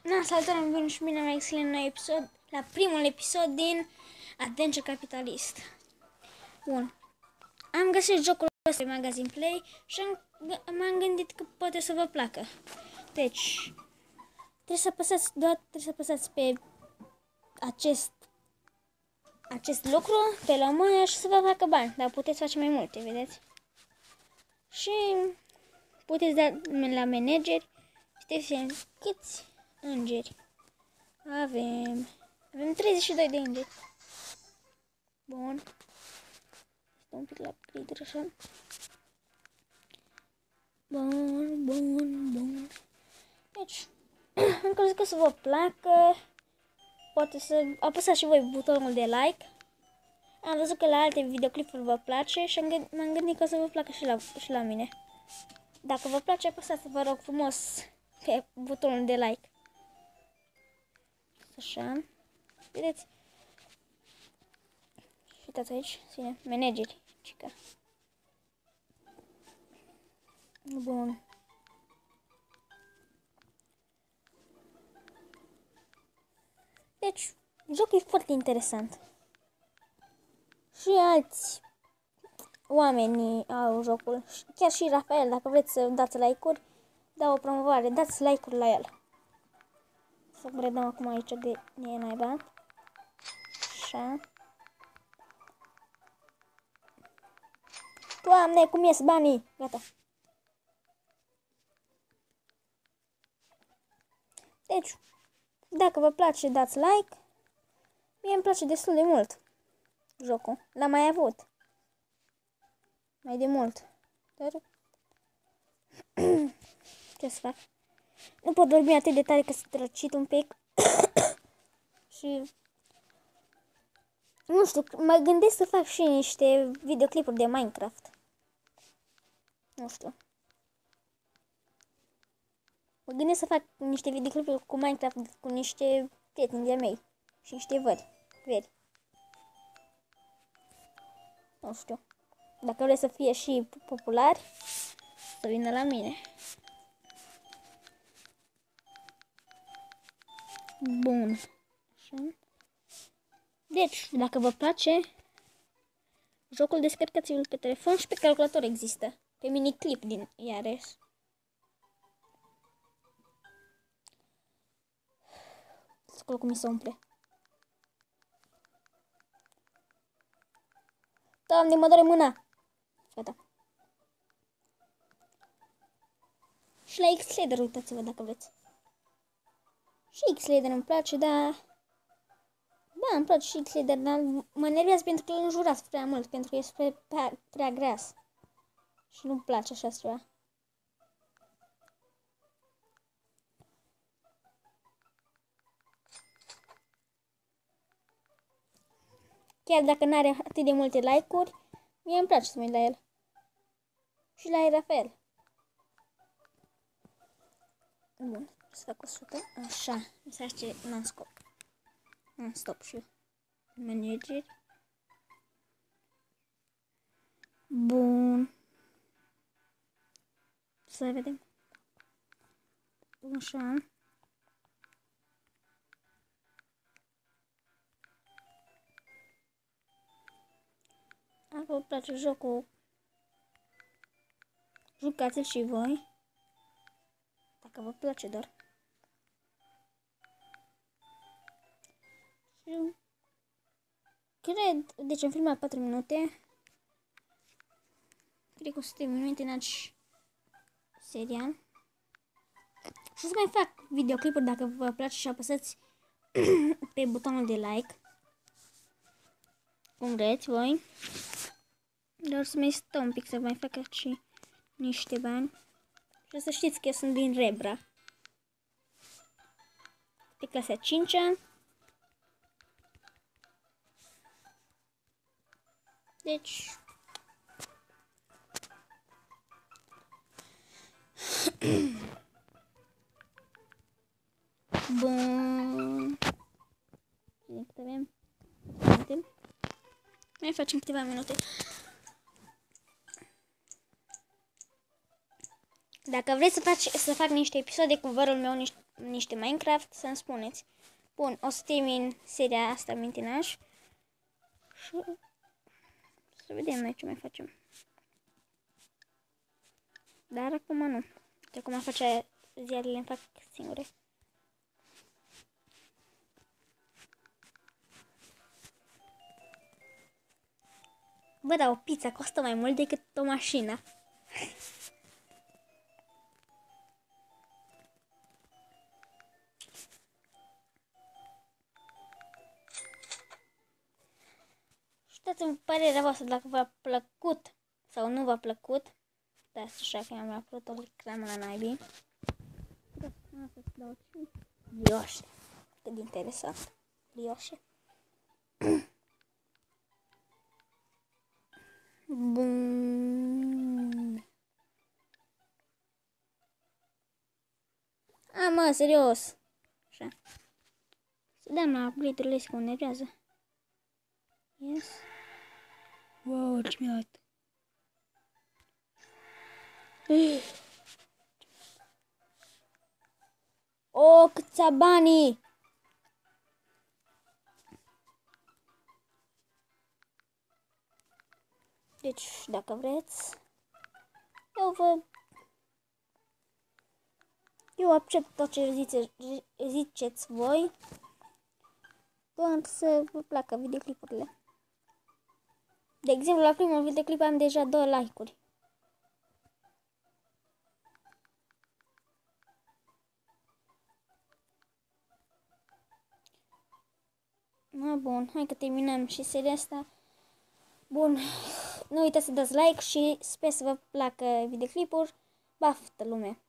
Salutare, bun și bine mai la un nou episod, la primul episod din Adventure Capitalist. Bun, am găsit jocul ăsta pe Magazine Play și m-am gândit că poate să vă placă. Deci, trebuie să apăsați pe acest lucru pe la mână și să vă facă bani, dar puteți face mai multe, vedeți? Și puteți da la manageri, știți câți îngeri avem 32 de îngeri. Bun. Stai un pic la upgrade așa. Bun. Deci, am crezut că să vă placă. Poate să apăsați și voi butonul de like. Am văzut că la alte videoclipuri vă place și m-am gândit că o să vă placă și la mine. Dacă vă place, apăsați, vă rog frumos, pe butonul de like. Așa. Vedeți? Uitați aici, ține, manageri. Cica. Bun. Deci, jocul e foarte interesant. Și alți oameni au jocul. Chiar și Rafael, dacă vreți să dați like-uri, dau o promovare, dați like-uri la el. Să redăm acum aici de e naiba. Așa. Doamne, cum ies banii? Gata. Deci, dacă vă place, dați like. Mie îmi place destul de mult jocul. L-am mai avut. Mai de mult. Dar ce să fac? Nu pot dormi atât de tare că sunt răcit un pic. Și nu știu, mă gândesc să fac și niște videoclipuri de Minecraft. Nu știu. Mă gândesc să fac niște videoclipuri cu Minecraft cu niște prieteni de-ai mei. Și niște veri. Nu știu. Dacă vreți să fie și populari, să vină la mine. Bun. Așa. Deci, dacă vă place, jocul descărcați-l pe telefon și pe calculator există. Pe miniclip din iarăși. Scolo cum mi se umple. Doamne, mă doare mâna. Gata. Și la X-Lader, uitați-vă dacă vreți. Și X-Lader îmi place, dar... Da, îmi place și X-Lader, dar mă nervează pentru că îl înjurați prea mult, pentru că este prea gras. Și nu-mi place așa ceva. Chiar dacă nu are atât de multe like-uri, mie îmi place să mă uit la el. Și la Rafael. Bun, să fac 100. Așa, mesaj ce non-stop și eu. Manageri. Bun. Să vedem. Așa. Dacă vă place jocul, jucați-l și voi. Dacă vă place doar. Și cred, deci am filmat 4 minute. Cred că 100 de minute în aici serial. Și o să mai fac videoclipuri dacă vă place și apăsați pe butonul de like. Cum vreți voi. Dar o să mai stau un pic să mai fac și niște bani. Și o să știți că eu sunt din Rebra. Pe clasa 5-a. Deci... Bun. Cât avem? Mai facem câteva minute. Dacă vreți să fac niște episoade cu vărul meu, niște Minecraft, să-mi spuneți. Bun, o să termin seria asta mintenaș. Și să vedem noi ce mai facem. Dar acum nu. De acum face ziarele îmi fac singure. Bă, dar o pizza costă mai mult decât o mașină. Uitați-mi părerea voastră dacă v-a plăcut sau nu v-a plăcut. Da, așa că mi-a plăcut o reclamă la naibii. Da, asta să dau brioșe. Cât de interesant. Brioșe. Bun. A, mă, serios. Așa. Să dăm la upgrade-urile să enervează. Yes. Wow, ce mi-a dat. O, câți banii! Deci, dacă vreți, eu accept tot ce ziceți voi, doar să vă placă videoclipurile. De exemplu, la primul videoclip am deja 2 like-uri. Bun, hai că terminăm și seria asta. Bun, nu uitați să dați like și sper să vă placă videoclipuri. Baftă lume!